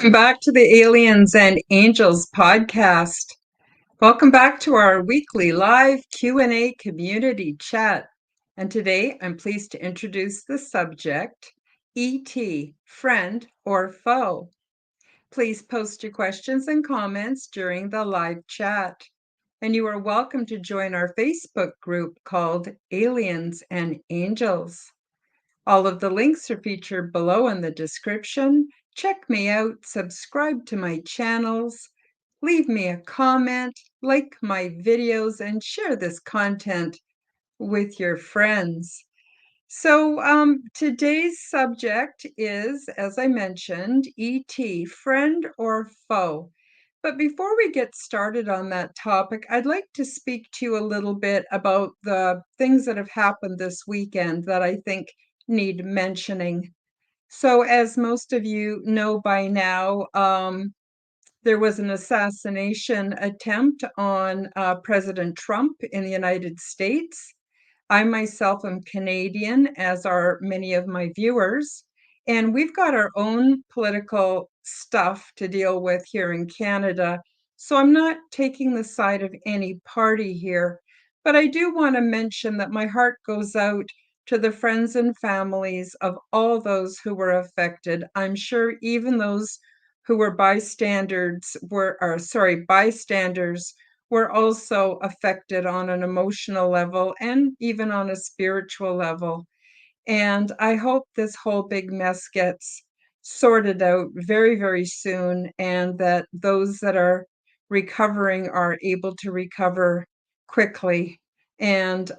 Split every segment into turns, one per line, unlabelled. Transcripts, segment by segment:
Welcome back to the Aliens and Angels podcast. Welcome back to our weekly live Q&A community chat. And today I'm pleased to introduce the subject, ET, friend or foe. Please post your questions and comments during the live chat. And you are welcome to join our Facebook group called Aliens and Angels. All of the links are featured below in the description. Check me out, subscribe to my channels, leave me a comment, like my videos, and share this content with your friends. So today's subject is, as I mentioned, ET, friend or foe. But before we get started on that topic, I'd like to speak to you a little bit about the things that have happened this weekend that I think need mentioning. So as most of you know by now, there was an assassination attempt on President Trump in the United States. I myself am Canadian, as are many of my viewers, and we've got our own political stuff to deal with here in Canada. So I'm not taking the side of any party here, but I do want to mention that my heart goes out to the friends and families of all those who were affected. I'm sure even those who were bystanders were also affected on an emotional level and even on a spiritual level. And I hope this whole big mess gets sorted out very, very soon, and that those that are recovering are able to recover quickly. And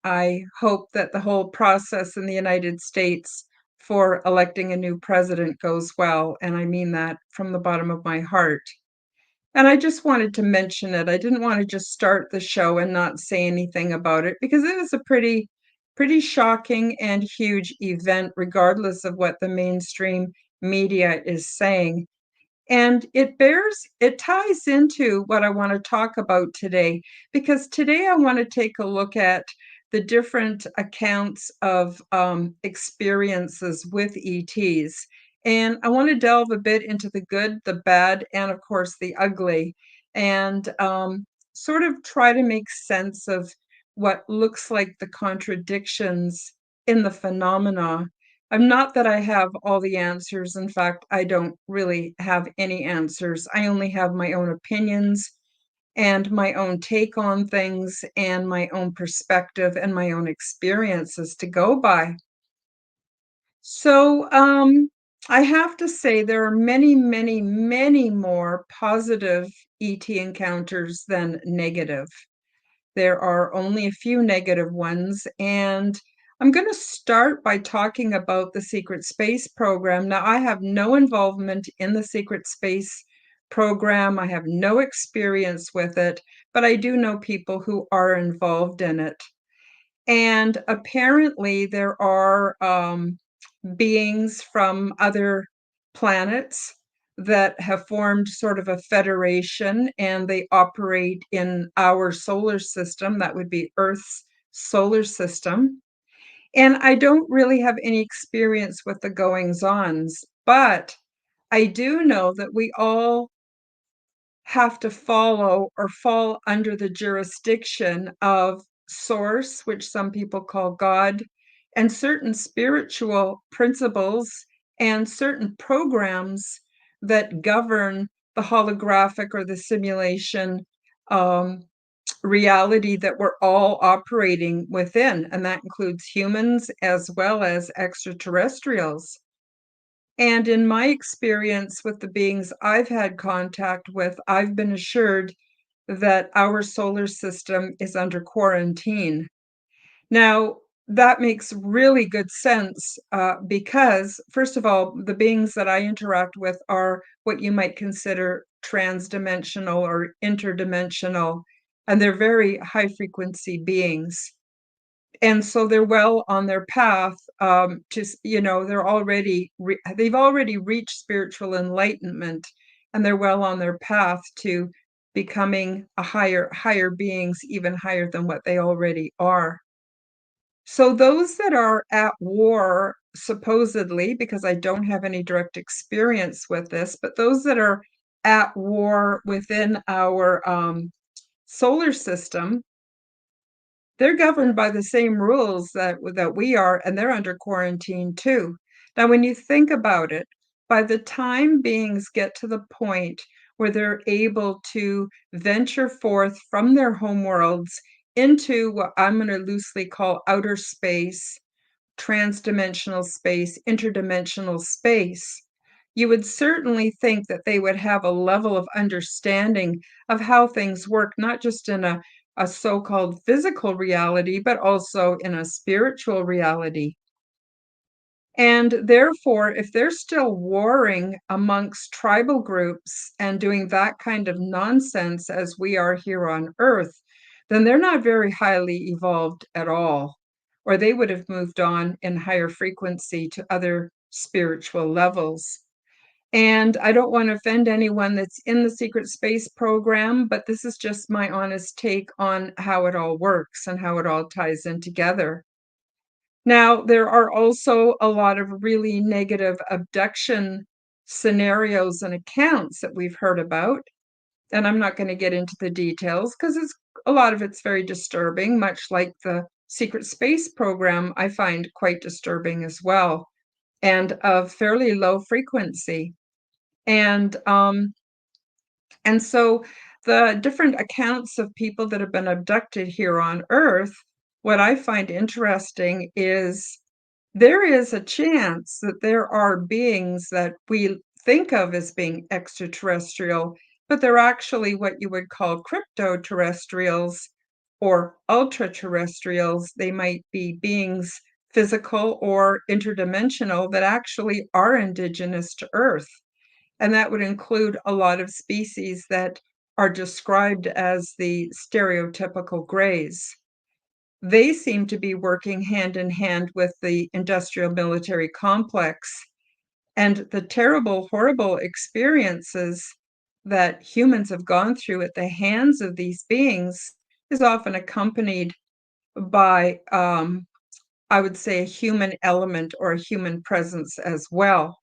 I hope that the whole process in the United States for electing a new president goes well. And I mean that from the bottom of my heart. And I just wanted to mention it. I didn't want to just start the show and not say anything about it because it was a pretty shocking and huge event, regardless of what the mainstream media is saying. And it ties into what I want to talk about today, because today I want to take a look at the different accounts of experiences with ETs. And I want to delve a bit into the good, the bad, and of course the ugly, and sort of try to make sense of what looks like the contradictions in the phenomena. I'm not that I have all the answers. In fact, I don't really have any answers. I only have my own opinions and my own take on things and my own perspective and my own experiences to go by. So, I have to say there are many, many, many more positive ET encounters than negative. There are only a few negative ones, and I'm going to start by talking about the secret space program. Now, I have no involvement in the secret space program. I have no experience with it, but I do know people who are involved in it. And apparently, there are beings from other planets that have formed sort of a federation, and they operate in our solar system. That would be Earth's solar system. And I don't really have any experience with the goings-ons, but I do know that we all have to follow or fall under the jurisdiction of Source, which some people call God, and certain spiritual principles and certain programs that govern the holographic or the simulation um, reality that we're all operating within. And that includes humans as well as extraterrestrials. And in my experience with the beings I've had contact with, I've been assured that our solar system is under quarantine. Now, That makes really good sense, because, first of all, the beings that I interact with are what you might consider transdimensional or interdimensional, and they're very high frequency beings. And so they're well on their path, they're they've already reached spiritual enlightenment, and they're well on their path to becoming a higher beings, even higher than what they already are. So those that are at war, supposedly, because I don't have any direct experience with this, but those that are at war within our solar system, they're governed by the same rules that we are, and they're under quarantine too. Now, when you think about it, by the time beings get to the point where they're able to venture forth from their homeworlds into what I'm going to loosely call outer space, transdimensional space, interdimensional space, you would certainly think that they would have a level of understanding of how things work, not just in a so-called physical reality, but also in a spiritual reality. And therefore, if they're still warring amongst tribal groups and doing that kind of nonsense as we are here on Earth, then they're not very highly evolved at all, or they would have moved on in higher frequency to other spiritual levels. And I don't want to offend anyone that's in the secret space program, but this is just my honest take on how it all works and how it all ties in together. Now, there are also a lot of really negative abduction scenarios and accounts that we've heard about, and I'm not going to get into the details because a lot of it's very disturbing, much like the secret space program I find quite disturbing as well, and of fairly low frequency. And and so the different accounts of people that have been abducted here on Earth, what I find interesting is there is a chance that there are beings that we think of as being extraterrestrial, but they're actually what you would call crypto-terrestrials or ultra-terrestrials. They might be beings physical or interdimensional that actually are indigenous to Earth. And that would include a lot of species that are described as the stereotypical greys. They seem to be working hand in hand with the industrial military complex, and the terrible, horrible experiences that humans have gone through at the hands of these beings is often accompanied by, I would say, a human element or a human presence as well.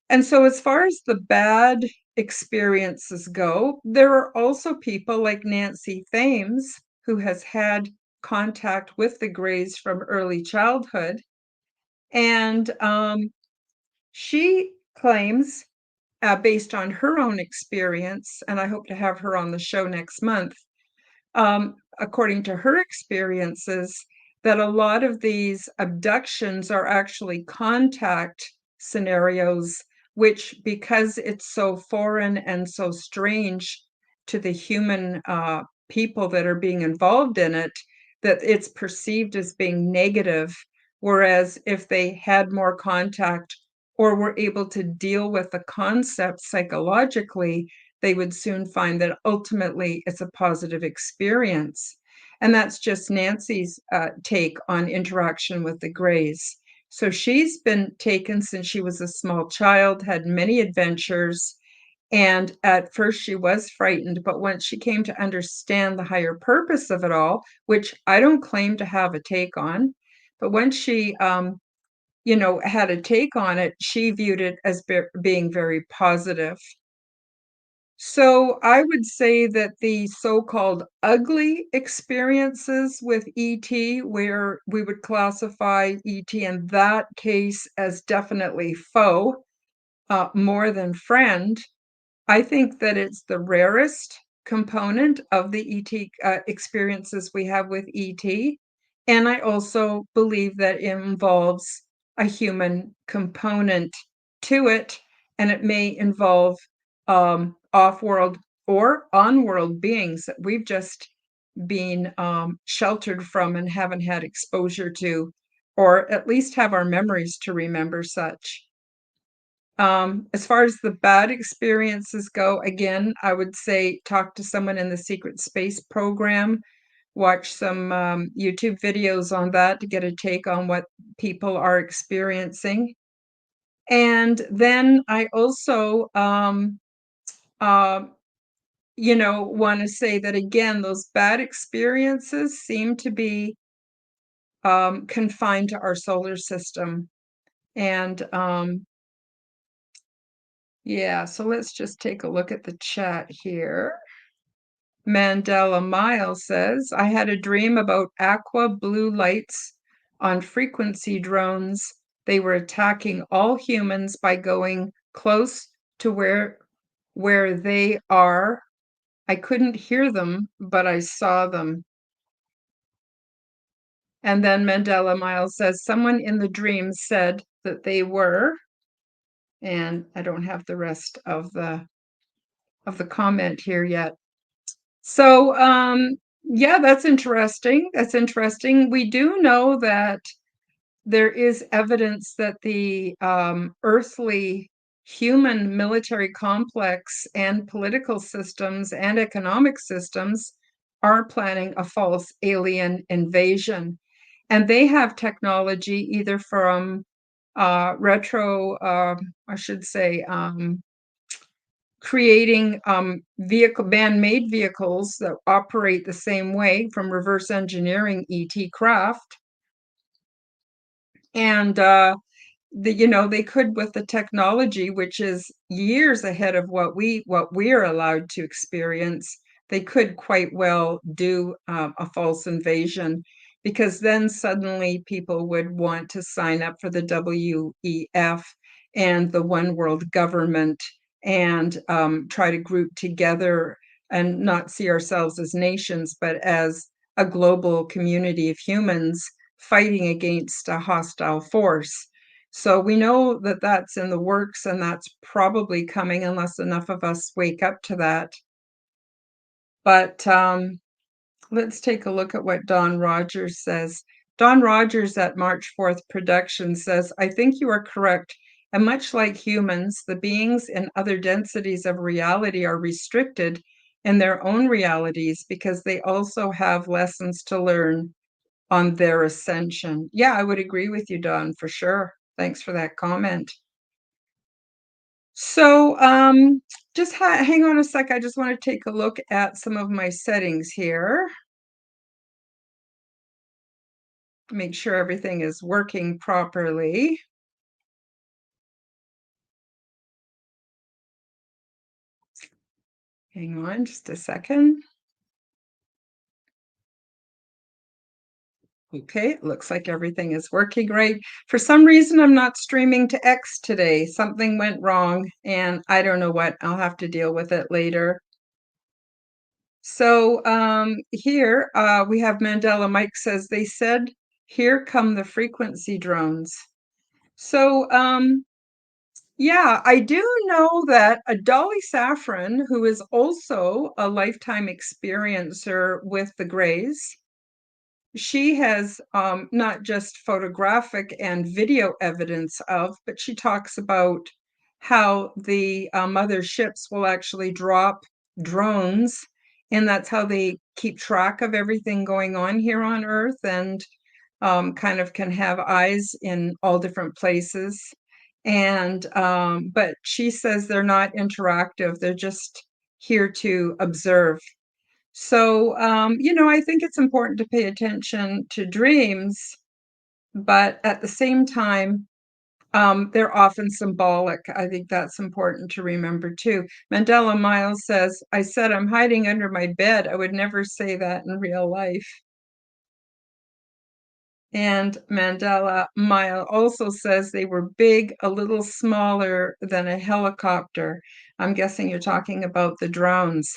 And so, as far as the bad experiences go, there are also people like Nancy Thames, who has had contact with the Greys from early childhood. And she claims, based on her own experience, and I hope to have her on the show next month, according to her experiences, that a lot of these abductions are actually contact scenarios, which, because it's so foreign and so strange to the human people that are being involved in it, that it's perceived as being negative. Whereas if they had more contact or were able to deal with the concept psychologically, they would soon find that ultimately it's a positive experience. And that's just Nancy's take on interaction with the Greys. So she's been taken since she was a small child, had many adventures. And at first she was frightened, but once she came to understand the higher purpose of it all, which I don't claim to have a take on, but once she, had a take on it, she viewed it as being very positive. So I would say that the so-called ugly experiences with ET, where we would classify ET in that case as definitely foe, more than friend, I think that it's the rarest component of the ET experiences we have with ET. And I also believe that it involves a human component to it, and it may involve off world or on world beings that we've just been sheltered from and haven't had exposure to, or at least have our memories to remember such. As far as the bad experiences go, again, I would say talk to someone in the secret space program, watch some YouTube videos on that to get a take on what people are experiencing. And then I also, uh, want to say that again, those bad experiences seem to be confined to our solar system. And yeah, so let's just take a look at the chat here. Mandela Mile says, I had a dream about aqua blue lights on frequency drones. They were attacking all humans by going close to where they are. I couldn't hear them, but I saw them. And then Mandela Miles says, someone in the dream said that they were, and I don't have the rest of the comment here yet. So, yeah, that's interesting. That's interesting. We do know that there is evidence that the earthly human military complex and political systems and economic systems are planning a false alien invasion. And they have technology either from I should say, creating man-made vehicles that operate the same way from reverse engineering ET craft. And they could, with the technology, which is years ahead of what we're allowed to experience, they could quite well do a false invasion, because then suddenly people would want to sign up for the WEF and the one world government and try to group together and not see ourselves as nations, but as a global community of humans fighting against a hostile force. So we know that that's in the works, and that's probably coming unless enough of us wake up to that. But let's take a look at what Don Rogers says. Don Rogers at March 4th Production says, I think you are correct. And much like humans, the beings in other densities of reality are restricted in their own realities because they also have lessons to learn on their ascension. Yeah, I would agree with you, Don, for sure. Thanks for that comment. So just hang on a sec. I just want to take a look at some of my settings here. Make sure everything is working properly. Hang on just a second. Okay, it looks like everything is working right. For some reason, I'm not streaming to X today. Something went wrong, and I don't know what. I'll have to deal with it later. So here we have Mandela. Mike says, they said, here come the frequency drones. So yeah, I do know that Dolly Saffron, who is also a lifetime experiencer with the Greys, she has not just photographic and video evidence of, but she talks about how the mother ships will actually drop drones, and that's how they keep track of everything going on here on Earth, and kind of can have eyes in all different places. And but she says they're not interactive, they're just here to observe. So, I think it's important to pay attention to dreams, but at the same time, they're often symbolic. I think that's important to remember too. Mandela Miles says, I said I'm hiding under my bed. I would never say that in real life. And Mandela Mile also says they were big, a little smaller than a helicopter. I'm guessing you're talking about the drones.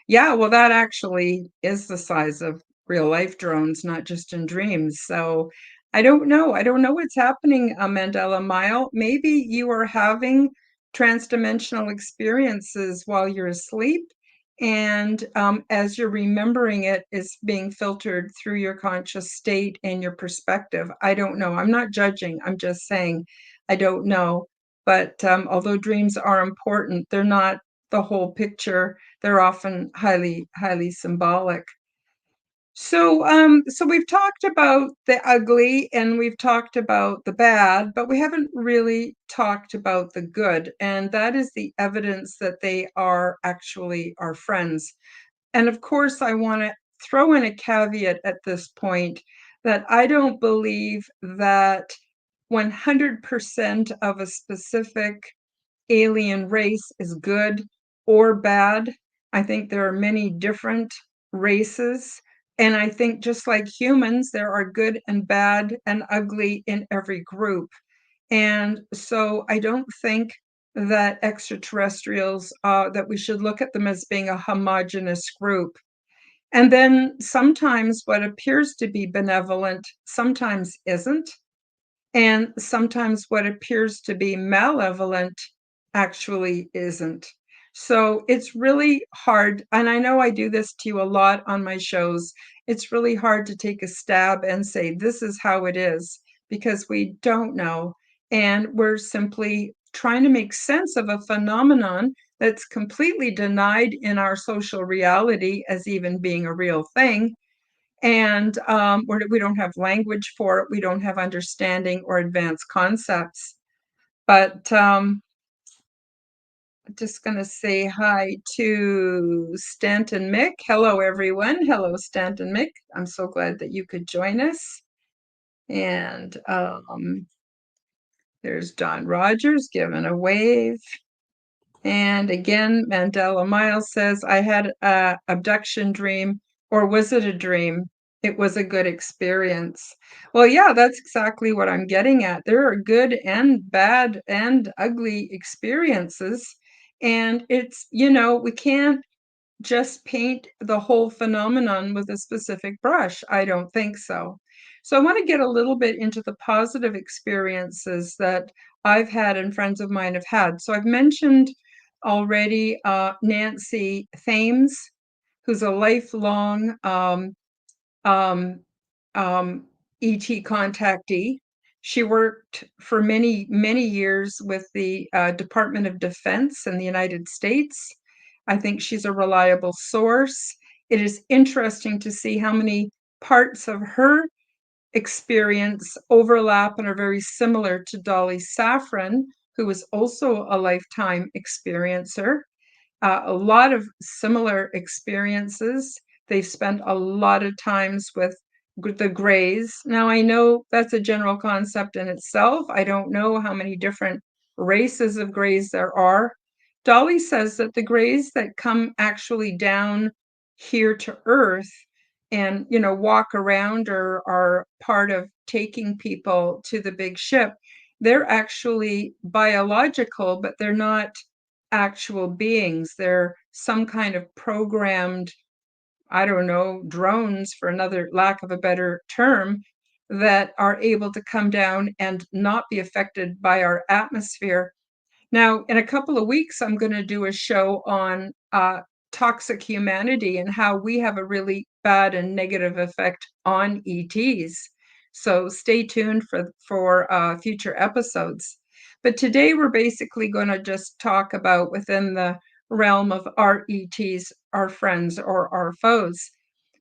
Yeah, well, that actually is the size of real life drones, not just in dreams. So I don't know. I don't know what's happening, Mandela Mile. Maybe you are having transdimensional experiences while you're asleep, And as you're remembering it, it's being filtered through your conscious state and your perspective. I don't know. I'm not judging. I'm just saying I don't know. But although dreams are important, they're not the whole picture. They're often highly, highly symbolic. So we've talked about the ugly and we've talked about the bad, but we haven't really talked about the good. And that is the evidence that they are actually our friends. And of course, I want to throw in a caveat at this point that I don't believe that 100% of a specific alien race is good or bad. I think there are many different races. And I think just like humans, there are good and bad and ugly in every group. And so I don't think that extraterrestrials, that we should look at them as being a homogenous group. And then sometimes what appears to be benevolent sometimes isn't. And sometimes what appears to be malevolent actually isn't. So it's really hard. And I know I do this to you a lot on my shows. It's really hard to take a stab and say, this is how it is, because we don't know. And we're simply trying to make sense of a phenomenon that's completely denied in our social reality as even being a real thing. And we don't have language for it. We don't have understanding or advanced concepts. But I'm just going to say hi to Stanton Mick. Hello, everyone. Hello, Stanton Mick. I'm so glad that you could join us. And there's Don Rogers giving a wave. And again, Mandela Miles says, I had a abduction dream, or was it a dream? It was a good experience. Well, yeah, that's exactly what I'm getting at. There are good and bad and ugly experiences. And it's, we can't just paint the whole phenomenon with a specific brush. I don't think so. So I want to get a little bit into the positive experiences that I've had and friends of mine have had. So I've mentioned already Nancy Thames, who's a lifelong um, ET contactee. She worked for many, many years with the Department of Defense in the United States. I think she's a reliable source. It is interesting to see how many parts of her experience overlap and are very similar to Dolly Safran, who was also a lifetime experiencer. A lot of similar experiences. They've spent a lot of times with the Greys. Now, I know that's a general concept in itself. I don't know how many different races of Greys there are. Dolly says that the Greys that come actually down here to Earth and, walk around or are part of taking people to the big ship, they're actually biological, but they're not actual beings. They're some kind of programmed, I don't know, drones, for another lack of a better term, that are able to come down and not be affected by our atmosphere. Now, in a couple of weeks, I'm going to do a show on toxic humanity and how we have a really bad and negative effect on ETs. So stay tuned for future episodes. But today we're basically going to just talk about within the realm of our ETs, our friends or our foes.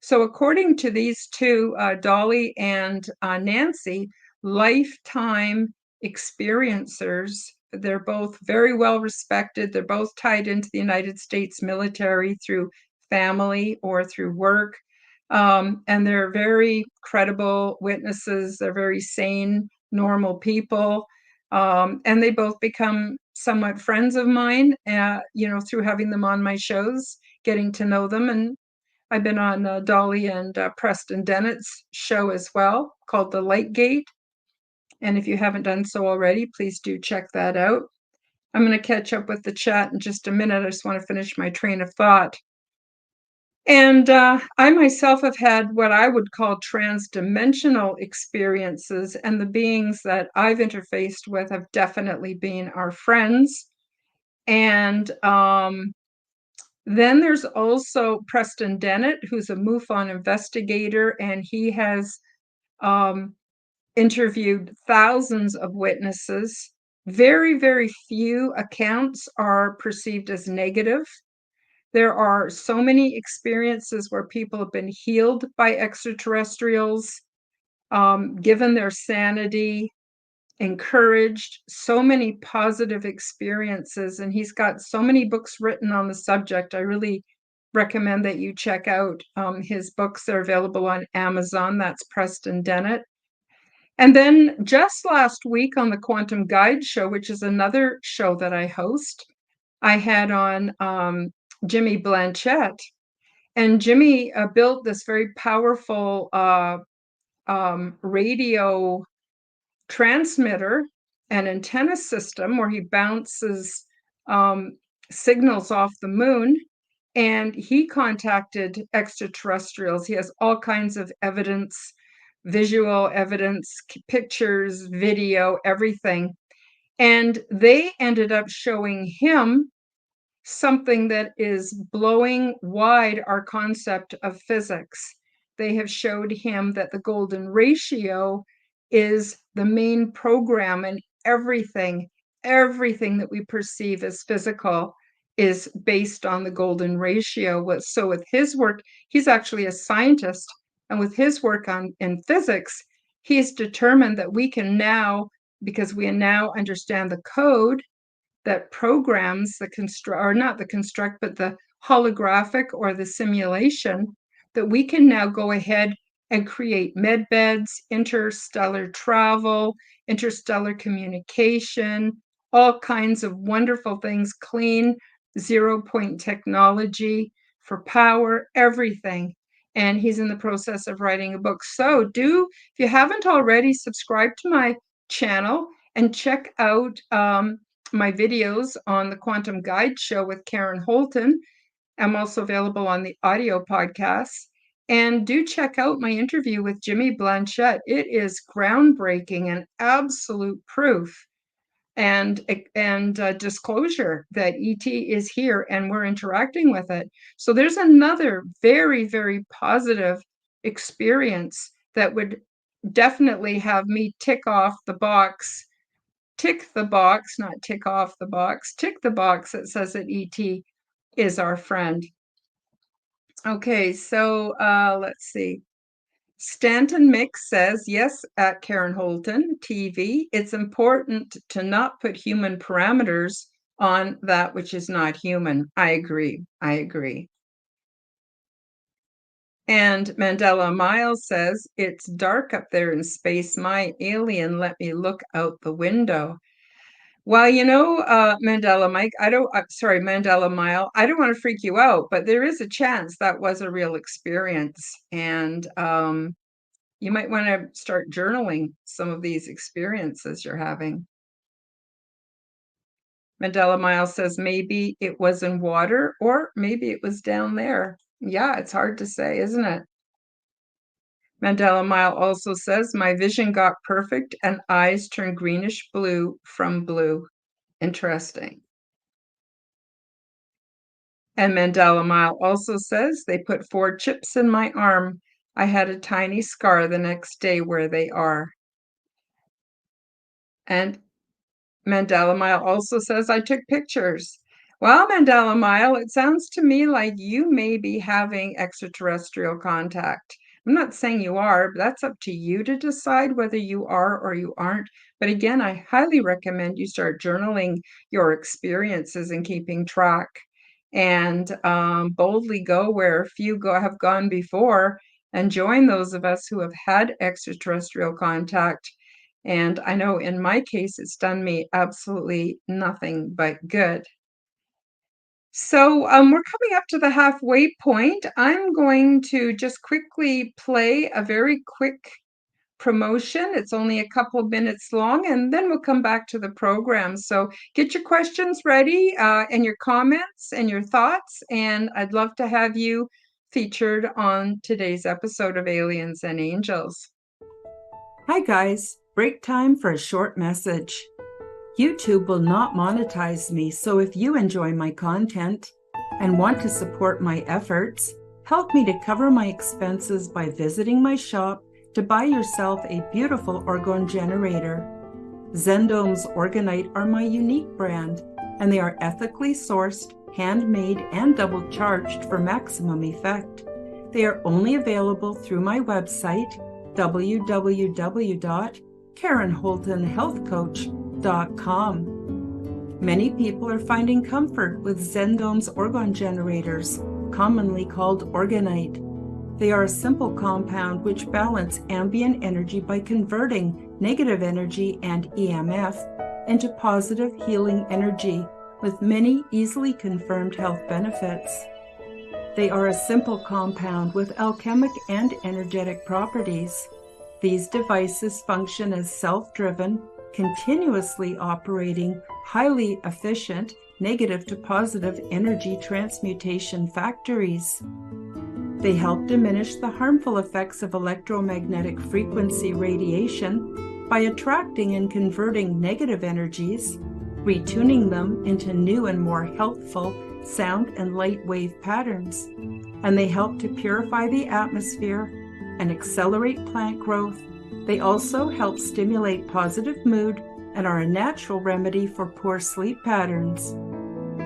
So according to these two, Dolly and Nancy, lifetime experiencers. They're both very well respected. They're both tied into the United States military through family or through work. And they're very credible witnesses. They're very sane, normal people. And they both become somewhat friends of mine, through having them on my shows, getting to know them. And I've been on Dolly and Preston Dennett's show as well, called The Light Gate. And if you haven't done so already, please do check that out. I'm going to catch up with the chat in just a minute. I just want to finish my train of thought. And I myself have had what I would call transdimensional experiences, and the beings that I've interfaced with have definitely been our friends. And Then there's also Preston Dennett, who's a MUFON investigator, and he has interviewed thousands of witnesses. Very, very few accounts are perceived as negative. There are so many experiences where people have been healed by extraterrestrials, given their sanity, encouraged, so many positive experiences. And he's got so many books written on the subject. I really recommend that you check out his books. They're available on Amazon. That's Preston Dennett. And then just last week on the Quantum Guide Show, which is another show that I host, I had on Jimmy Blanchette. And Jimmy built this very powerful radio transmitter and antenna system where he bounces signals off the moon. And he contacted extraterrestrials. He has all kinds of evidence, visual evidence, pictures, video, everything. And they ended up showing him something that is blowing wide our concept of physics. They have showed him that the golden ratio is the main program, and everything that we perceive as physical is based on the golden ratio. So with his work, he's actually a scientist, and with his work in physics, he's determined that we can now, because we now understand the code that programs the construct, or not the construct, but the holographic or the simulation, that we can now go ahead and create med beds, interstellar travel, interstellar communication, all kinds of wonderful things, clean, zero-point technology for power, everything. And he's in the process of writing a book. So if you haven't already, subscribe to my channel and check out my videos on the Quantum Guide Show with Karen Holton. I'm also available on the audio podcasts. And do check out my interview with Jimmy Blanchette. It is groundbreaking and absolute proof and disclosure that ET is here and we're interacting with it. So there's another very, very positive experience that would definitely have me tick the box, not tick off the box, tick the box that says that ET is our friend. Okay, so let's see. Stanton Mix says, yes, at Karen Holton TV, it's important to not put human parameters on that which is not human. I agree. And Mandela Miles says, it's dark up there in space. My alien let me look out the window. Well, Mandela Mandela Mile, I don't want to freak you out, but there is a chance that was a real experience. And you might want to start journaling some of these experiences you're having. Mandela Mile says maybe it was in water or maybe it was down there. Yeah, it's hard to say, isn't it? Mandela Mile also says, my vision got perfect and eyes turned greenish blue from blue. Interesting. And Mandela Mile also says, they put 4 chips in my arm. I had a tiny scar the next day where they are. And Mandela Mile also says, I took pictures. Well, Mandela Mile, it sounds to me like you may be having extraterrestrial contact. I'm not saying you are, but that's up to you to decide whether you are or you aren't. But again, I highly recommend you start journaling your experiences and keeping track, and boldly go where few have gone before, and join those of us who have had extraterrestrial contact. And I know in my case, it's done me absolutely nothing but good. So we're coming up to the halfway point. I'm going to just quickly play a very quick promotion. It's only a couple of minutes long, and then we'll come back to the program. So get your questions ready and your comments and your thoughts, and I'd love to have you featured on today's episode of Aliens and Angels. Hi guys, break time for a short message. YouTube will not monetize me, so if you enjoy my content, and want to support my efforts, help me to cover my expenses by visiting my shop to buy yourself a beautiful orgone generator. Zendome's Orgonite are my unique brand, and they are ethically sourced, handmade, and double charged for maximum effect. They are only available through my website, www.karenholtonhealthcoach.com. Many people are finding comfort with Zendome's orgone generators, commonly called Orgonite. They are a simple compound which balance ambient energy by converting negative energy and EMF into positive healing energy with many easily confirmed health benefits. They are a simple compound with alchemic and energetic properties. These devices function as self-driven, continuously operating, highly efficient, negative to positive energy transmutation factories. They help diminish the harmful effects of electromagnetic frequency radiation by attracting and converting negative energies, retuning them into new and more healthful sound and light wave patterns. And they help to purify the atmosphere and accelerate plant growth. They also help stimulate positive mood and are a natural remedy for poor sleep patterns.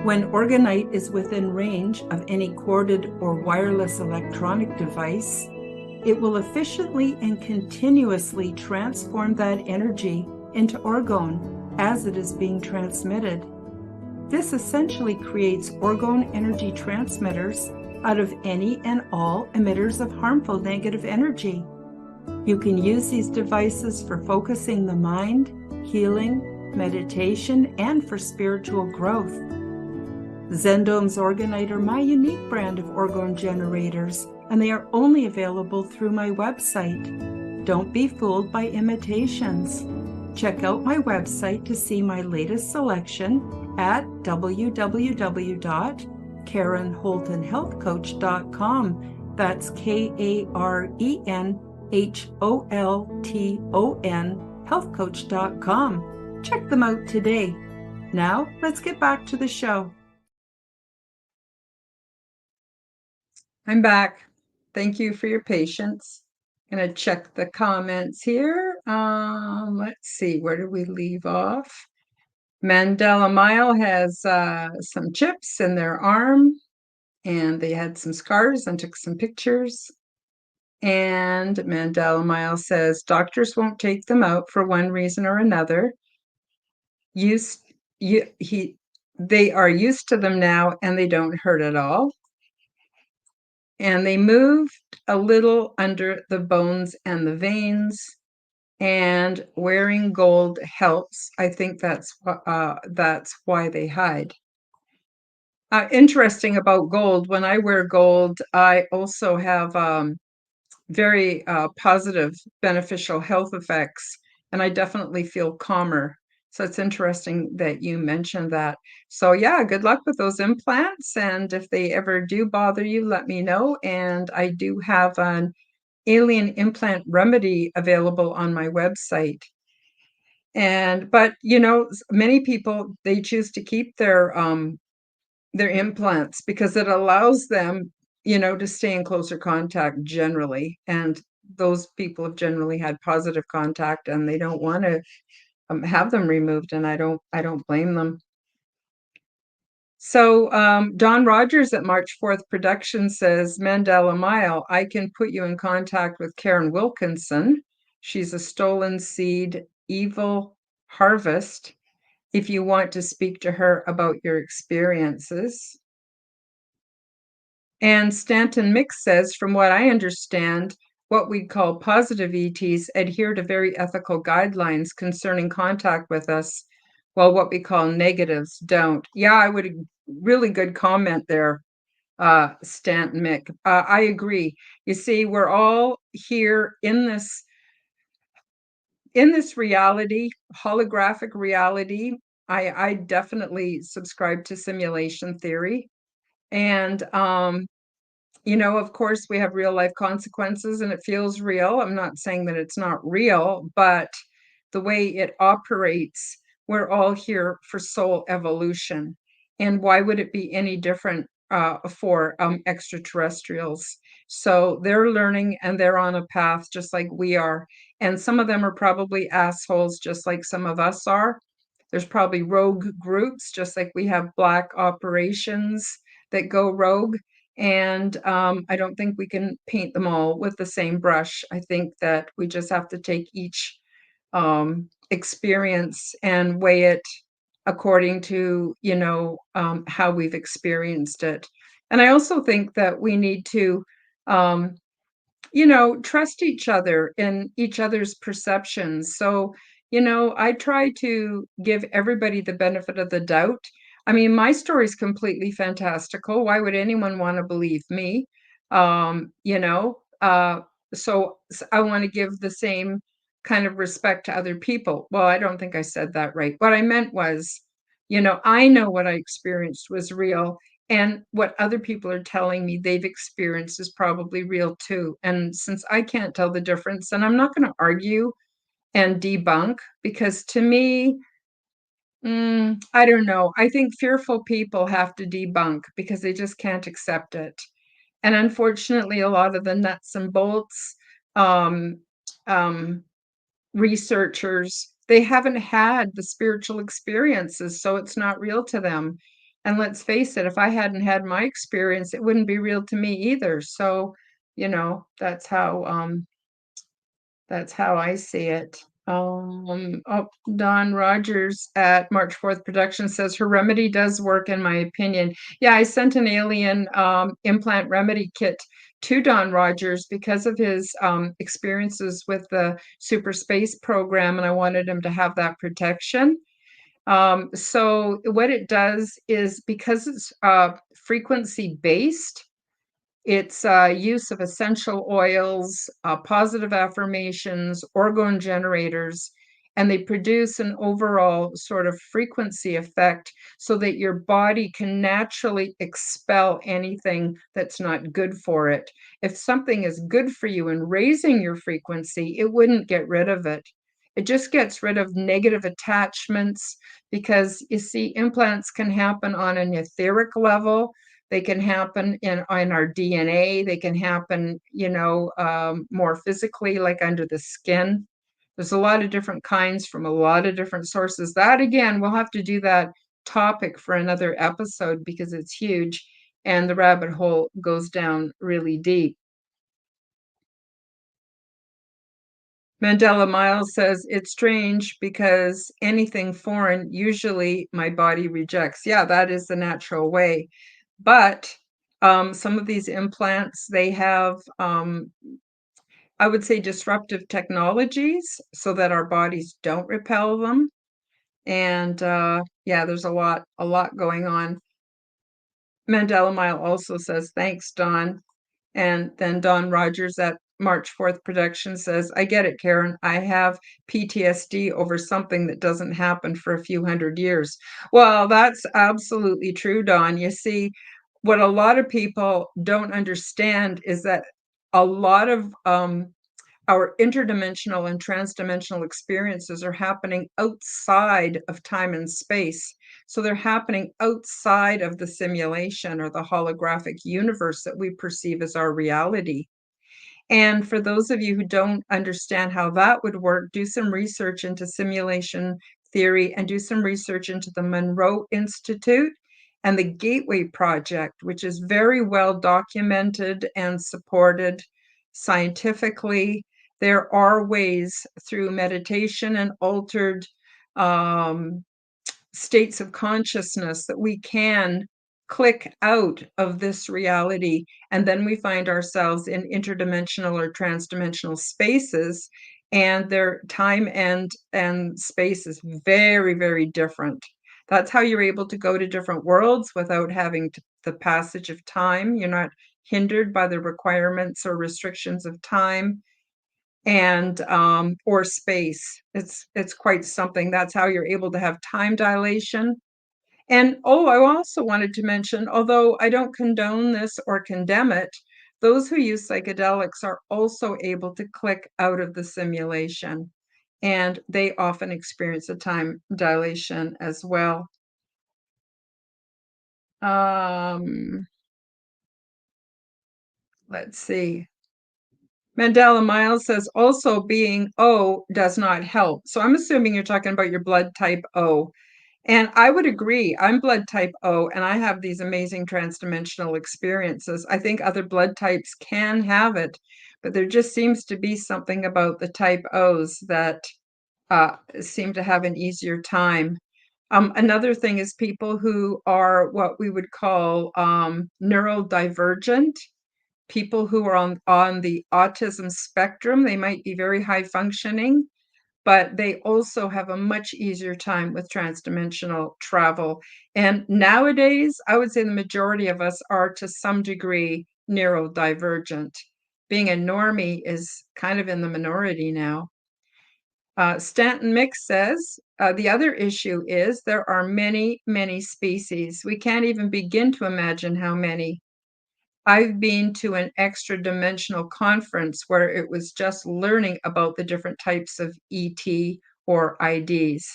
When Orgonite is within range of any corded or wireless electronic device, it will efficiently and continuously transform that energy into orgone as it is being transmitted. This essentially creates orgone energy transmitters out of any and all emitters of harmful negative energy. You can use these devices for focusing the mind, healing, meditation, and for spiritual growth. Zendome's Orgonite are my unique brand of orgone generators, and they are only available through my website. Don't be fooled by imitations. Check out my website to see my latest selection at www.karenholtonhealthcoach.com. That's KarenHolton healthcoach.com. Check them out today. Now, let's get back to the show. I'm back. Thank you for your patience. I'm going to check the comments here. Let's see, where did we leave off? Mandela Mile has some chips in their arm, and they had some scars and took some pictures. And Mandela Mile says, doctors won't take them out for one reason or another. They are used to them now, and they don't hurt at all. And they moved a little under the bones and the veins, and wearing gold helps. I think that's why they hide. Interesting about gold, when I wear gold, I also have very positive, beneficial health effects, and I definitely feel calmer. So it's interesting that you mentioned that. So yeah, good luck with those implants. And if they ever do bother you, let me know. And I do have an alien implant remedy available on my website. But many people, they choose to keep their implants because it allows them, to stay in closer contact generally. And those people have generally had positive contact, and they don't want to have them removed, and I don't blame them. So Don Rogers at March 4th Production says, Mandela Mile, I can put you in contact with Karen Wilkinson. She's a stolen seed, evil harvest, if you want to speak to her about your experiences. And Stanton Mix says, from what I understand, what we call positive ETs adhere to very ethical guidelines concerning contact with us, while what we call negatives don't. Yeah, really good comment there, Stanton Mick. I agree. You see, we're all here in this reality, holographic reality. I definitely subscribe to simulation theory. And of course, we have real life consequences, and it feels real. I'm not saying that it's not real, but the way it operates, we're all here for soul evolution. And why would it be any different for extraterrestrials. So they're learning and they're on a path just like we are. And some of them are probably assholes, just like some of us are. There's probably rogue groups, just like we have black operations that go rogue. And I don't think we can paint them all with the same brush. I think that we just have to take each experience and weigh it according to, how we've experienced it. And I also think that we need to, um, trust each other and each other's perceptions. So, I try to give everybody the benefit of the doubt. I mean, my story is completely fantastical. Why would anyone want to believe me? Um, you know, uh, so I want to give the same kind of respect to other people. Well, I don't think I said that right. What I meant was, I know what I experienced was real, and what other people are telling me they've experienced is probably real too. And since I can't tell the difference, then I'm not going to argue and debunk, because to me, I don't know. I think fearful people have to debunk because they just can't accept it. And unfortunately, a lot of the nuts and bolts um, um, researchers, they haven't had the spiritual experiences, so it's not real to them. And let's face it, if I hadn't had my experience, it wouldn't be real to me either. So, that's how I see it. Don Rogers at March 4th Production says her remedy does work, in my opinion. Yeah, I sent an alien implant remedy kit to Don Rogers because of his experiences with the super space program, and I wanted him to have that protection. So what it does is, because it's frequency based, it's use of essential oils, positive affirmations, orgone generators, and they produce an overall sort of frequency effect so that your body can naturally expel anything that's not good for it. If something is good for you and raising your frequency, it wouldn't get rid of it. It just gets rid of negative attachments, because you see, implants can happen on an etheric level, they can happen in our DNA. They can happen, more physically, like under the skin. There's a lot of different kinds from a lot of different sources. That, again, we'll have to do that topic for another episode because it's huge and the rabbit hole goes down really deep. Mandela Miles says, it's strange because anything foreign, usually my body rejects. Yeah, that is the natural way. But some of these implants, they have, I would say, disruptive technologies so that our bodies don't repel them. And yeah, there's a lot going on. Mandela Mile also says, thanks, Don. And then Don Rogers at March 4th Production says, I get it, Karen. I have PTSD over something that doesn't happen for a few hundred years. Well, that's absolutely true, Don. You see, what a lot of people don't understand is that a lot of our interdimensional and transdimensional experiences are happening outside of time and space. So they're happening outside of the simulation or the holographic universe that we perceive as our reality. And for those of you who don't understand how that would work, do some research into simulation theory and do some research into the Monroe Institute and the Gateway Project, which is very well documented and supported scientifically. There are ways through meditation and altered um, states of consciousness that we can click out of this reality, and then we find ourselves in interdimensional or transdimensional spaces, and their time and space is very, very different. That's how you're able to go to different worlds without having the passage of time. You're not hindered by the requirements or restrictions of time and or space. It's quite something. That's how you're able to have time dilation. And I also wanted to mention, although I don't condone this or condemn it, those who use psychedelics are also able to click out of the simulation, and they often experience a time dilation as well. Let's see. Mandela Miles says also being O does not help. So I'm assuming you're talking about your blood type O. And I would agree. I'm blood type O, and I have these amazing transdimensional experiences. I think other blood types can have it, but there just seems to be something about the type O's that seem to have an easier time. Another thing is people who are what we would call neurodivergent, people who are on the autism spectrum. They might be very high functioning, but they also have a much easier time with transdimensional travel. And nowadays, I would say the majority of us are to some degree neurodivergent. Being a normie is kind of in the minority now. Stanton Mix says, the other issue is there are many, many species. We can't even begin to imagine how many. I've been to an extra dimensional conference where it was just learning about the different types of ET or IDs.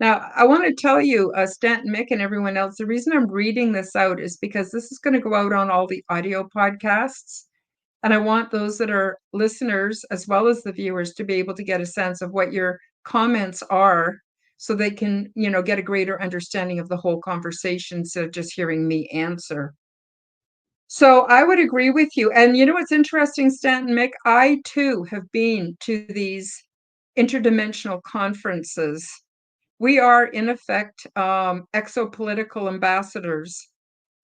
Now, I want to tell you, Stanton Mick and everyone else, the reason I'm reading this out is because this is going to go out on all the audio podcasts. And I want those that are listeners as well as the viewers to be able to get a sense of what your comments are so they can, get a greater understanding of the whole conversation instead of just hearing me answer. So I would agree with you. And you know what's interesting, Stanton Mick? I too have been to these interdimensional conferences. We are, in effect, exopolitical ambassadors.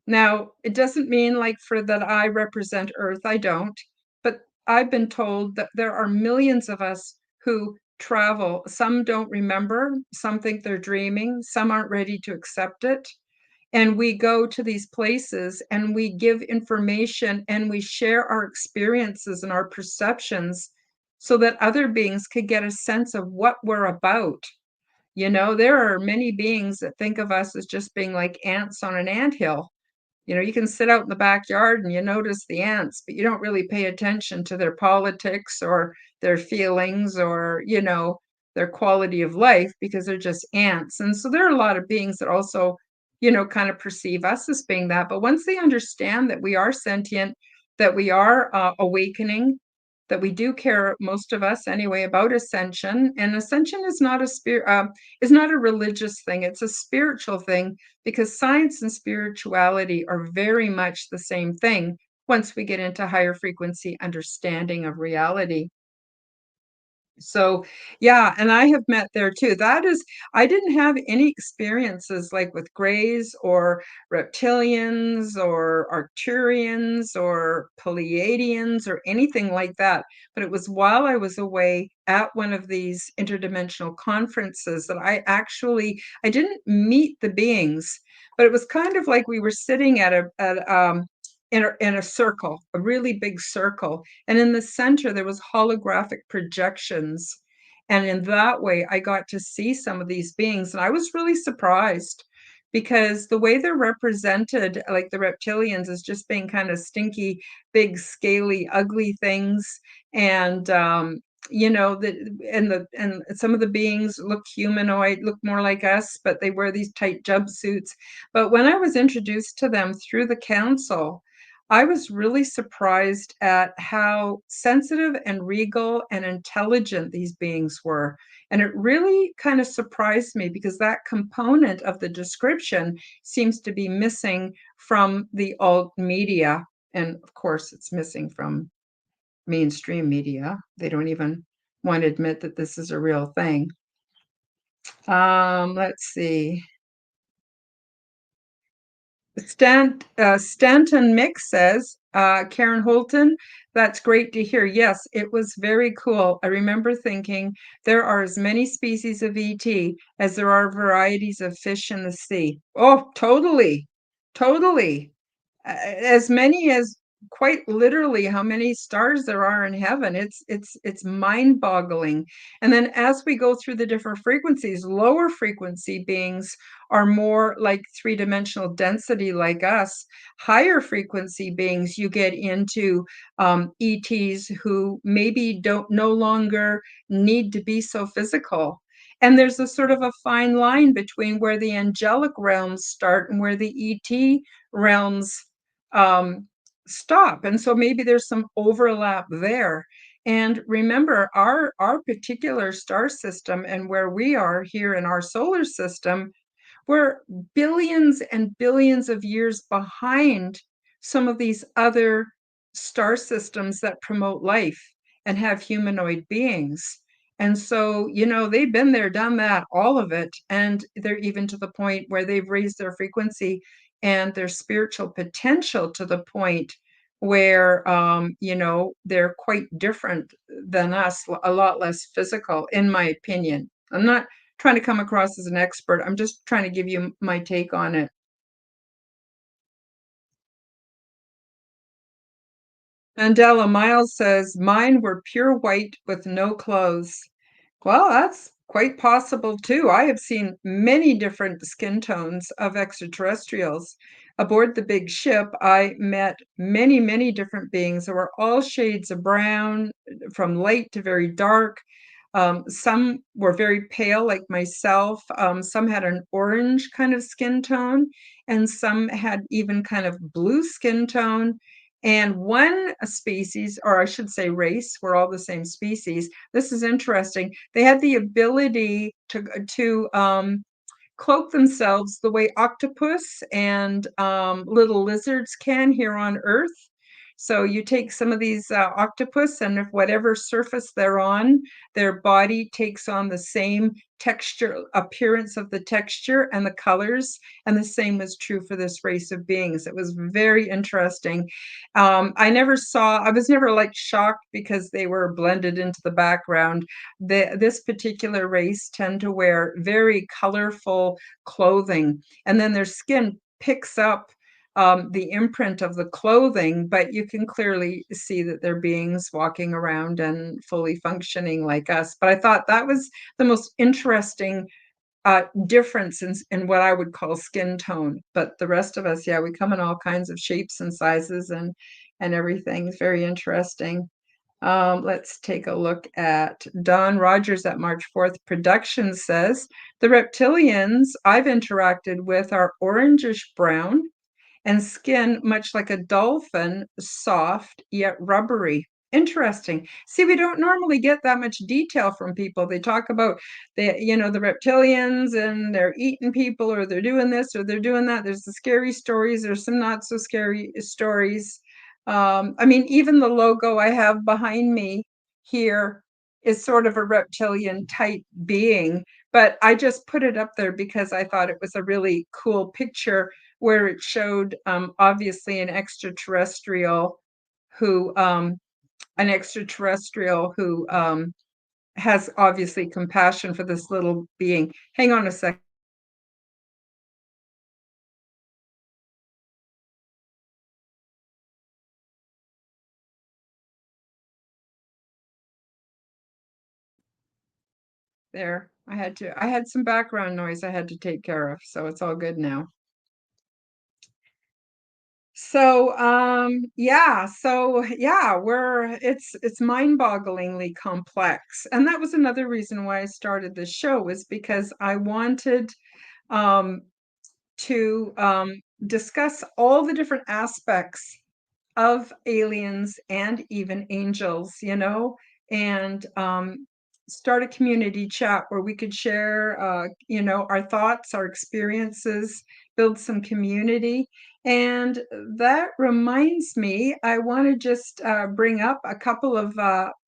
Now, it doesn't mean like for that I represent Earth, I don't, but I've been told that there are millions of us who travel. Some don't remember, some think they're dreaming, some aren't ready to accept it. And we go to these places and we give information and we share our experiences and our perceptions so that other beings could get a sense of what we're about. There are many beings that think of us as just being like ants on an anthill. You can sit out in the backyard and you notice the ants, but you don't really pay attention to their politics or their feelings or, their quality of life because they're just ants. And so there are a lot of beings that also, kind of perceive us as being that. But once they understand that we are sentient, that we are awakening, that we do care, most of us anyway, about ascension. And ascension is not a is not a religious thing. It's a spiritual thing because science and spirituality are very much the same thing once we get into higher frequency understanding of reality. So, yeah, and I have met there too. I didn't have any experiences like with Greys or reptilians or Arcturians or Pleiadians or anything like that. But it was while I was away at one of these interdimensional conferences that I didn't meet the beings, but it was kind of like we were sitting in a circle, a really big circle. And in the center, there was holographic projections. And in that way, I got to see some of these beings. And I was really surprised because the way they're represented, like the reptilians, is just being kind of stinky, big, scaly, ugly things. And, and some of the beings look humanoid, look more like us, but they wear these tight jumpsuits. But when I was introduced to them through the council, I was really surprised at how sensitive and regal and intelligent these beings were. And it really kind of surprised me because that component of the description seems to be missing from the alt media. And of course, it's missing from mainstream media. They don't even want to admit that this is a real thing. Let's see. Stanton Mix says, Karen Holton, that's great to hear. Yes, it was very cool. I remember thinking there are as many species of ET as there are varieties of fish in the sea. Oh, totally. Totally. As many as quite literally how many stars there are in heaven. It's mind-boggling. And then as we go through the different frequencies, lower frequency beings are more like three-dimensional density like us. Higher frequency beings, you get into ETs who maybe don't no longer need to be so physical. And there's a sort of a fine line between where the angelic realms start and where the ET realms stop. And so maybe there's some overlap there. And remember, our particular star system and where we are here in our solar system, we're billions and billions of years behind some of these other star systems that promote life and have humanoid beings. And so, they've been there, done that, all of it. And they're even to the point where they've raised their frequency and their spiritual potential to the point where, they're quite different than us, a lot less physical, in my opinion. I'm not trying to come across as an expert. I'm just trying to give you my take on it. Mandela Miles says, mine were pure white with no clothes. Well, that's quite possible too. I have seen many different skin tones of extraterrestrials. Aboard the big ship, I met many, many different beings. There were all shades of brown, from light to very dark. Some were very pale, like myself. Some had an orange kind of skin tone, and some had even kind of blue skin tone. And one species, or I should say race, we're all the same species. This is interesting. They had the ability to cloak themselves the way octopus and little lizards can here on Earth. So you take some of these octopus, and if whatever surface they're on, their body takes on the same texture, appearance of the texture and the colors. And the same was true for this race of beings. It was very interesting. I was never like shocked because they were blended into the background. This particular race tend to wear very colorful clothing, and then their skin picks up the imprint of the clothing, but you can clearly see that they're beings walking around and fully functioning like us. But I thought that was the most interesting difference in what I would call skin tone. But the rest of us, yeah, we come in all kinds of shapes and sizes and everything. It's very interesting. Let's take a look at Don Rogers at March 4th Productions says, the reptilians I've interacted with are orangish brown and skin much like a dolphin, soft yet rubbery. Interesting. See, we don't normally get that much detail from people. They talk about the reptilians and they're eating people, or they're doing this or they're doing that. There's the scary stories. There's some not so scary stories. I mean, even the logo I have behind me here is sort of a reptilian type being, but I just put it up there because I thought it was a really cool picture where it showed obviously who an extraterrestrial who has obviously compassion for this little being. Hang on a second. There, I had some background noise I had to take care of, so it's all good now. So it's mind-bogglingly complex. And that was another reason why I started this show, was because I wanted um to discuss all the different aspects of aliens and even angels, and start a community chat where we could share, our thoughts, our experiences, build some community. And that reminds me, I want to just bring up a couple of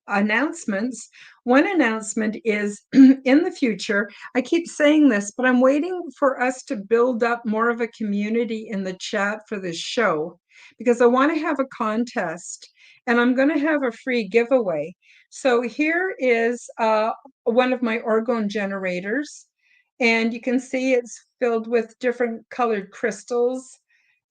announcements. One announcement is in the future, I keep saying this, but I'm waiting for us to build up more of a community in the chat for this show, because I want to have a contest and I'm going to have a free giveaway. So here is one of my orgone generators, and you can see it's filled with different colored crystals.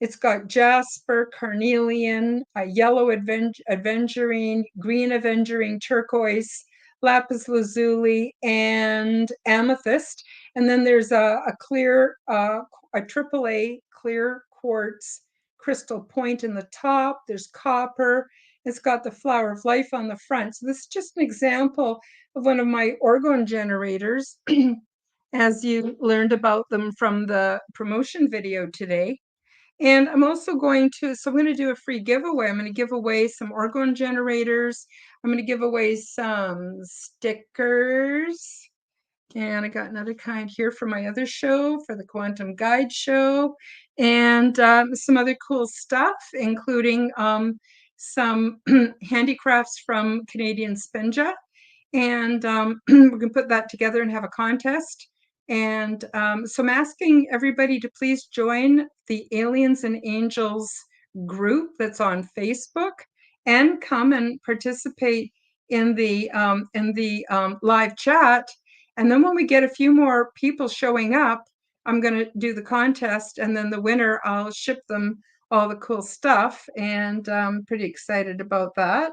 It's got jasper, carnelian, yellow aventurine, green aventurine, turquoise, lapis lazuli, and amethyst. And then there's a clear, a AAA clear quartz crystal point in the top. There's copper. It's got the flower of life on the front. So this is just an example of one of my orgone generators, as you learned about them from the promotion video today. And I'm also going to so I'm gonna do a free giveaway. I'm gonna give away some orgone generators. I'm gonna give away some stickers. And I got another kind here for my other show, for the Quantum Guide show, and some other cool stuff, including some handicrafts from Canadian Spinja. And we're going to put that together and have a contest. And so I'm asking everybody to please join the Aliens and Angels group that's on Facebook and come and participate in the live chat. And then when we get a few more people showing up, I'm going to do the contest, and then the winner, I'll ship them all the cool stuff, and I'm pretty excited about that.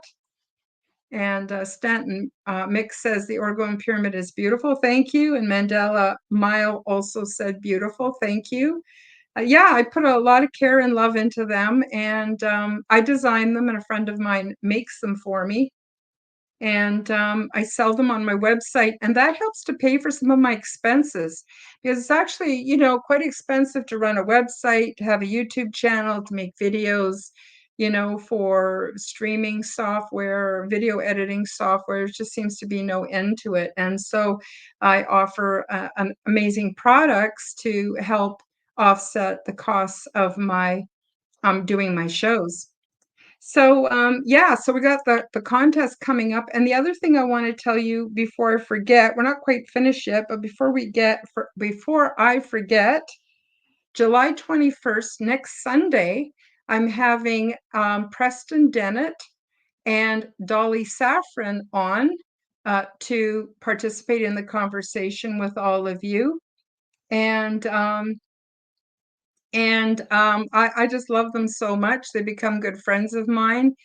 And Stanton Mick says the Orgone Pyramid is beautiful. Thank you. And Mandela Mile also said beautiful. Thank you. Yeah, I put a lot of care and love into them, and I design them, and a friend of mine makes them for me. And I sell them on my website, and that helps to pay for some of my expenses, because it's actually, quite expensive to run a website, to have a YouTube channel, to make videos, for streaming software, video editing software. It just seems to be no end to it. And so I offer amazing products to help offset the costs of my doing my shows. So yeah, so we got the contest coming up. And the other thing I want to tell you before I forget, we're not quite finished yet, but before I forget, July 21st, next Sunday, I'm having Preston Dennett and Dolly Safran on to participate in the conversation with all of you. And I just love them so much. They become good friends of mine.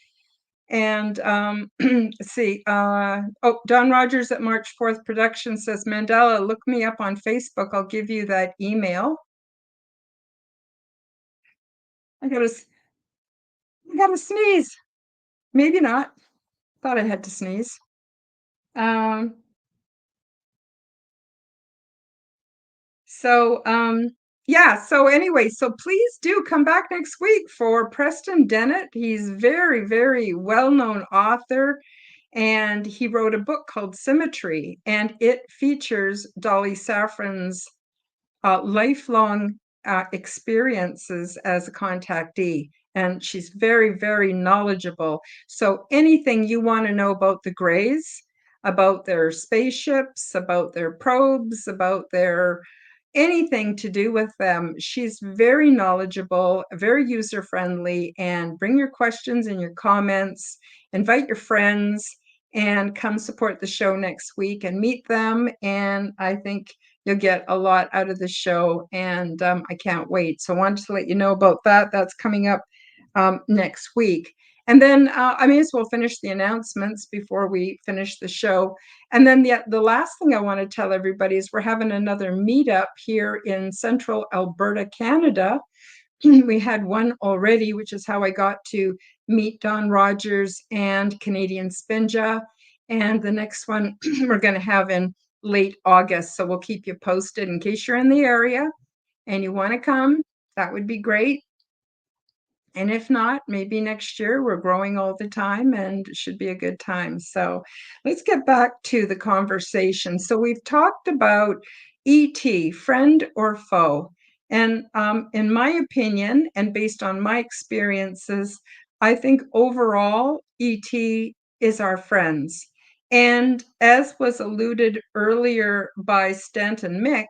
And let's see. Don Rogers at March 4th Production says, Mandela, look me up on Facebook. I'll give you that email. I gotta sneeze. Maybe not. Thought I had to sneeze. Um, so yeah, so anyway, so please do come back next week for Preston Dennett. He's very, very well-known author, and he wrote a book called Symmetry, and it features Dolly Safran's lifelong experiences as a contactee. And she's very, very knowledgeable. So anything you want to know about the Greys, about their spaceships, about their probes, about their anything to do with them, she's very knowledgeable, very user friendly. And bring your questions and your comments, invite your friends, and come support the show next week and meet them. And I think you'll get a lot out of the show, and I can't wait. So I wanted to let you know about that. That's coming up next week. And then I may as well finish the announcements before we finish the show. And then the last thing I want to tell everybody is we're having another meetup here in central Alberta, Canada. We had one already, which is how I got to meet Don Rogers and Canadian Spinja. And the next one we're going to have in late August. So we'll keep you posted in case you're in the area and you want to come. That would be great. And if not, maybe next year. We're growing all the time, and it should be a good time. So let's get back to the conversation. So we've talked about ET, friend or foe. And in my opinion, and based on my experiences, I think overall ET is our friends. And as was alluded earlier by Stanton Mick,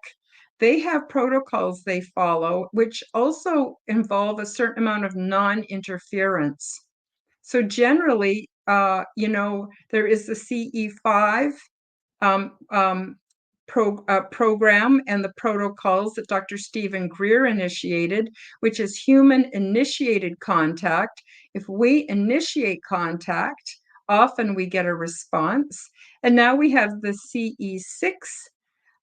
they have protocols they follow, which also involve a certain amount of non-interference. So generally, there is the CE5 program and the protocols that Dr. Stephen Greer initiated, which is human-initiated contact. If we initiate contact, often we get a response. And now we have the CE6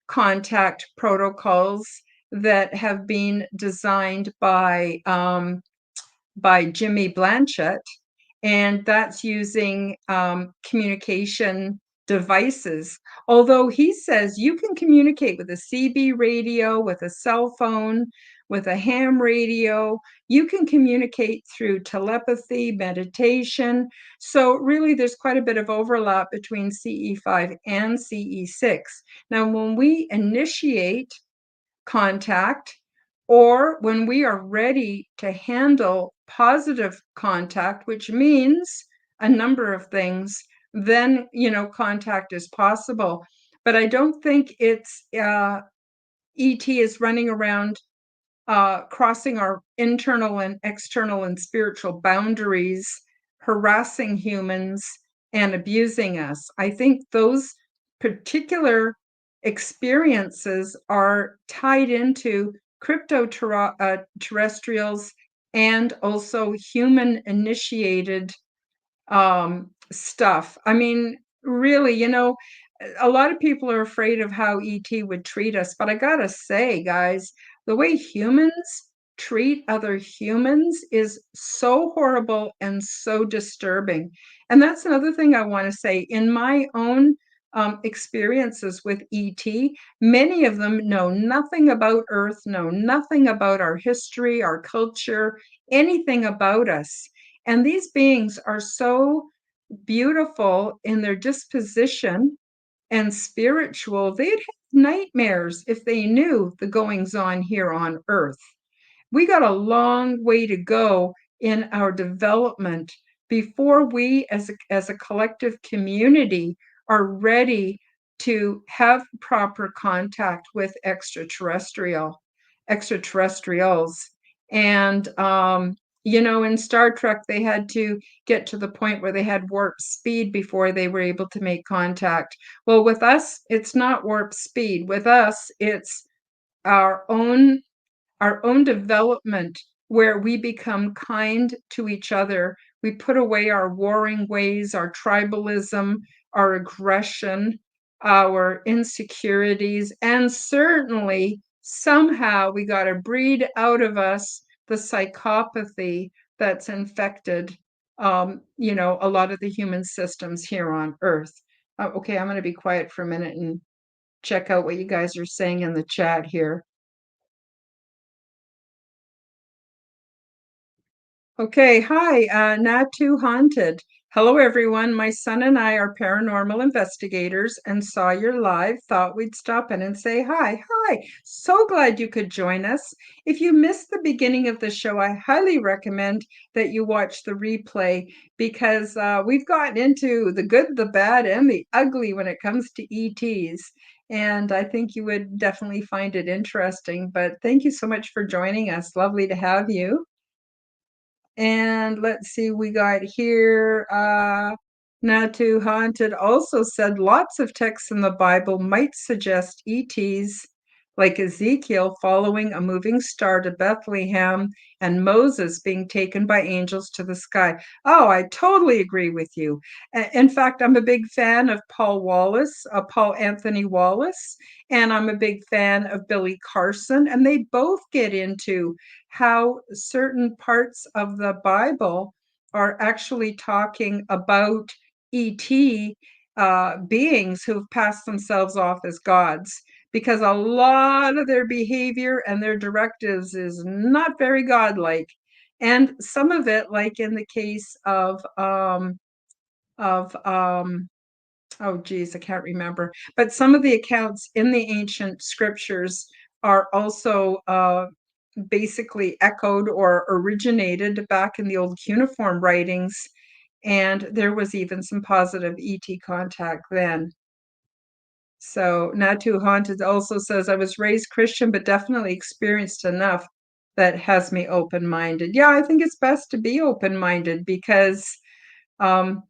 contact protocols that have been designed by Jimmy Blanchett, and that's using communication devices. Although he says you can communicate with a CB radio, with a cell phone, with a ham radio. You can communicate through telepathy, meditation. So really, there's quite a bit of overlap between CE5 and CE6. Now, when we initiate contact, or when we are ready to handle positive contact, which means a number of things, then, contact is possible. But I don't think it's ET is running around crossing our internal and external and spiritual boundaries, harassing humans, and abusing us. I think those particular experiences are tied into crypto-terrestrials and also human-initiated stuff. I mean, really, a lot of people are afraid of how ET would treat us, but I gotta say, guys, the way humans treat other humans is so horrible and so disturbing. And that's another thing I want to say. In my own experiences with ET, many of them know nothing about Earth, know nothing about our history, our culture, anything about us. And these beings are so beautiful in their disposition and spiritual, they'd have nightmares if they knew the goings on here on Earth. We got a long way to go in our development before we as a collective community are ready to have proper contact with extraterrestrials. And in Star Trek, they had to get to the point where they had warp speed before they were able to make contact. Well, with us, it's not warp speed. With us, it's our own our own development, where we become kind to each other. We put away our warring ways, our tribalism, our aggression, our insecurities, and certainly somehow we got to breed out of us the psychopathy that's infected, a lot of the human systems here on Earth. Okay, I'm going to be quiet for a minute and check out what you guys are saying in the chat here. Okay, hi, Not Too Haunted. Hello, everyone. My son and I are paranormal investigators and saw your live. Thought we'd stop in and say hi. Hi, so glad you could join us. If you missed the beginning of the show, I highly recommend that you watch the replay because we've gotten into the good, the bad, and the ugly when it comes to ETs. And I think you would definitely find it interesting. But thank you so much for joining us. Lovely to have you. And let's see, we got here, Natu Haunted also said lots of texts in the Bible might suggest ETs, like Ezekiel following a moving star to Bethlehem and Moses being taken by angels to the sky. Oh, I totally agree with you. In fact, I'm a big fan of Paul Anthony Wallace, and I'm a big fan of Billy Carson, and they both get into how certain parts of the Bible are actually talking about ET beings who've passed themselves off as gods, because a lot of their behavior and their directives is not very godlike. And some of it, like in the case of oh geez, I can't remember, but some of the accounts in the ancient scriptures are also basically echoed or originated back in the old cuneiform writings, and there was even some positive ET contact then. So Not Too Haunted also says, I was raised Christian, but definitely experienced enough that has me open-minded. Yeah, I think it's best to be open-minded because um,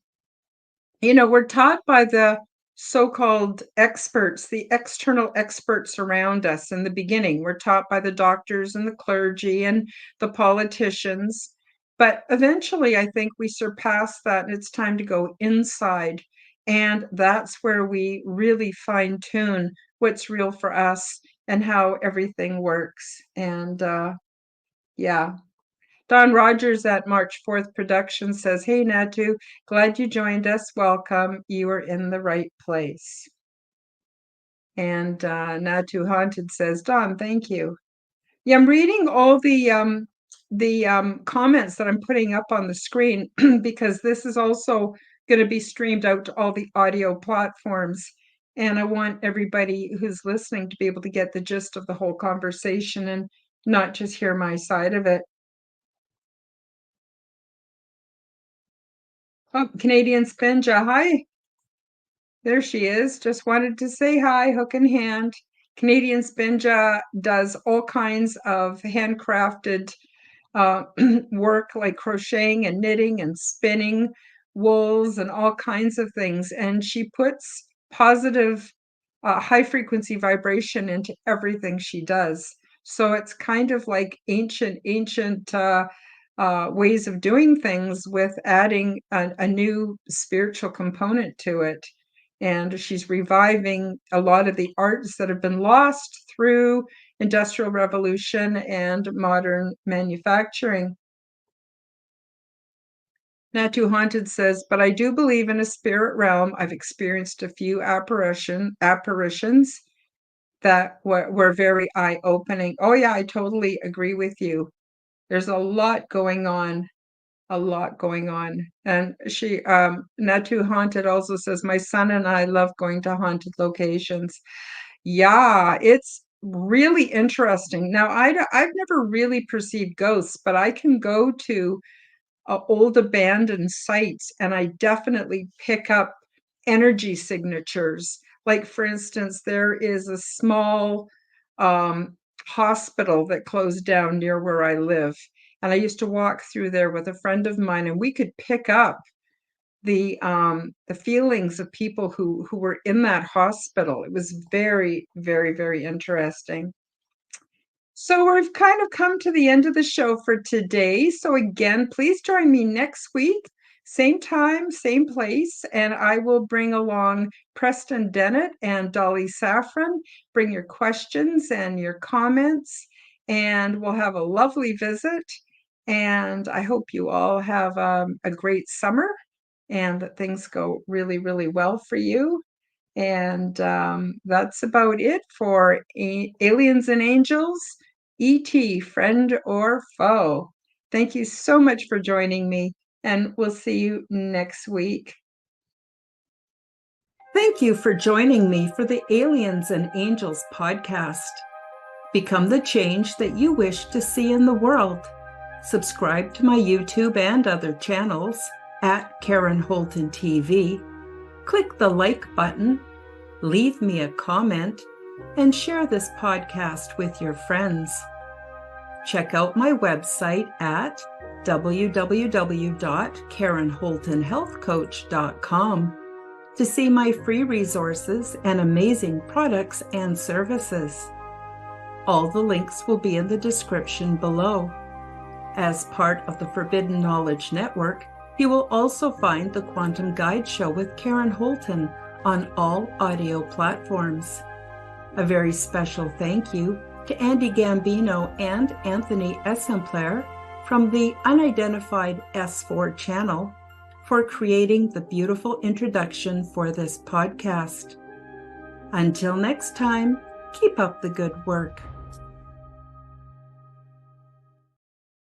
we're taught by the so-called experts, the external experts around us in the beginning. We're taught by the doctors and the clergy and the politicians. But eventually, I think we surpass that and it's time to go inside. And that's where we really fine tune what's real for us and how everything works. And yeah. Don Rogers at March 4th Productions says, hey, Natu, glad you joined us. Welcome. You are in the right place. And Natu Haunted says, Don, thank you. Yeah, I'm reading all the comments that I'm putting up on the screen because this is also going to be streamed out to all the audio platforms. And I want everybody who's listening to be able to get the gist of the whole conversation and not just hear my side of it. Oh, Canadian Spinja, hi. There she is. Just wanted to say hi, hook in hand. Canadian Spinja does all kinds of handcrafted work like crocheting and knitting and spinning wools and all kinds of things. And she puts positive, high frequency vibration into everything she does. So it's kind of like ancient ways of doing things with adding a new spiritual component to it. And she's reviving a lot of the arts that have been lost through Industrial Revolution and modern manufacturing. Natu Haunted says, but I do believe in a spirit realm. I've experienced a few apparitions that were very eye-opening. Oh yeah, I totally agree with you. There's a lot going on. And she, Natu Haunted also says, my son and I love going to haunted locations. Yeah, it's really interesting. Now, I've never really perceived ghosts, but I can go to old abandoned sites and I definitely pick up energy signatures. Like, for instance, there is a small hospital that closed down near where I live. And I used to walk through there with a friend of mine, and we could pick up the feelings of people who were in that hospital. It was very, very, very interesting. So we've kind of come to the end of the show for today. So again, please join me next week, same time, same place, and I will bring along Preston Dennett and Dolly Saffron. Bring your questions and your comments, and we'll have a lovely visit. And I hope you all have a great summer and that things go really, really well for you. And that's about it for Aliens and Angels, ET, friend or foe. Thank you so much for joining me, and we'll see you next week. Thank you for joining me for the Aliens and Angels podcast. Become the change that you wish to see in the world. Subscribe to my YouTube and other channels at Karen Holton TV. Click the like button, leave me a comment, and share this podcast with your friends. Check out my website at www.karenholtonhealthcoach.com to see my free resources and amazing products and services. All the links will be in the description below. As part of the Forbidden Knowledge Network, you will also find the Quantum Guide Show with Karen Holton on all audio platforms. A very special thank you to Andy Gambino and Anthony Essempler from the Unidentified S4 channel for creating the beautiful introduction for this podcast. Until next time, keep up the good work.